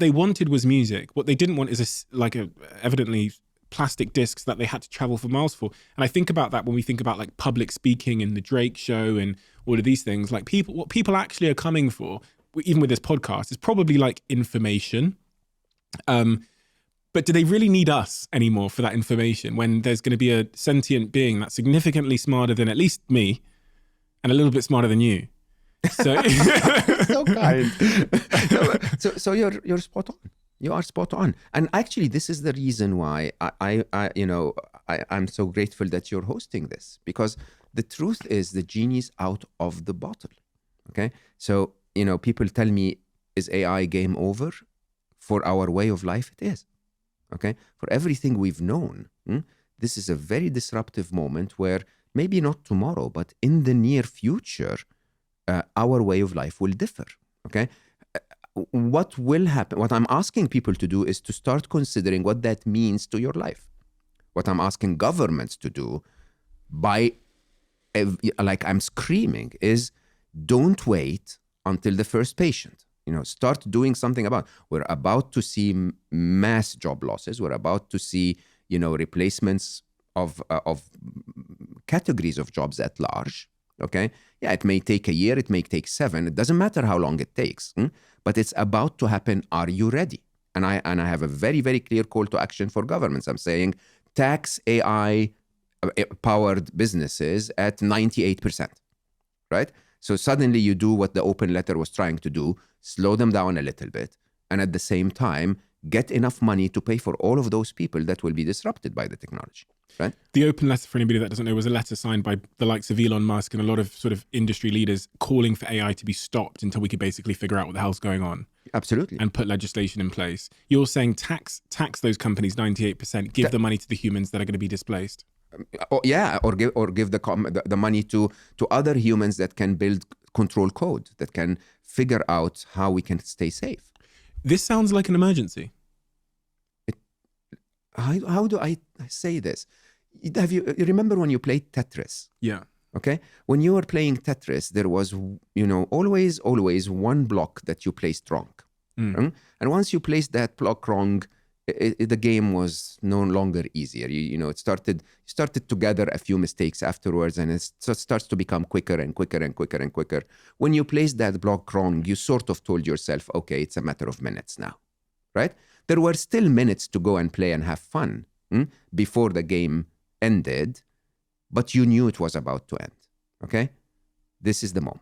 what they wanted was music. What they didn't want is evidently plastic discs that they had to travel for miles for. And I think about that when we think about like public speaking and the Drake show and all of these things. Like what people actually are coming for, even with this podcast, is probably like information. But do they really need us anymore for that information when there's going to be a sentient being that's significantly smarter than at least me and a little bit smarter than you? So, so kind. So you're spot on. You are spot on. And actually, this is the reason why I'm so grateful that you're hosting this, because the truth is the genie's out of the bottle. Okay. So, people tell me, is AI game over? For our way of life, it is. Okay. For everything we've known, this is a very disruptive moment where maybe not tomorrow, but in the near future, our way of life will differ. Okay. What will happen? What I'm asking people to do is to start considering what that means to your life. What I'm asking governments to do like I'm screaming, is don't wait until the first patient. Start doing something about. We're about to see mass job losses. We're about to see, replacements of categories of jobs at large. Okay. Yeah, it may take a year, it may take 7. It doesn't matter how long it takes, but it's about to happen. Are you ready? And I have a very, very clear call to action for governments. I'm saying tax AI powered businesses at 98%, right? So suddenly you do what the open letter was trying to do, slow them down a little bit, and at the same time, get enough money to pay for all of those people that will be disrupted by the technology. Right? The open letter, for anybody that doesn't know, was a letter signed by the likes of Elon Musk and a lot of sort of industry leaders calling for AI to be stopped until we could basically figure out what the hell's going on. Absolutely. And put legislation in place. You're saying tax those companies 98%, give the money to the humans that are going to be displaced. Or give the money to other humans that can build control code, that can figure out how we can stay safe. This sounds like an emergency. How do I say this? You remember when you played Tetris? Yeah. Okay. When you were playing Tetris, there was, always one block that you placed wrong. And once you placed that block wrong, the game was no longer easier. It started to gather a few mistakes afterwards, and it starts to become quicker and quicker and quicker and quicker. When you placed that block wrong, you sort of told yourself, okay, it's a matter of minutes now, right? There were still minutes to go and play and have fun before the game ended, but you knew it was about to end, okay? This is the moment.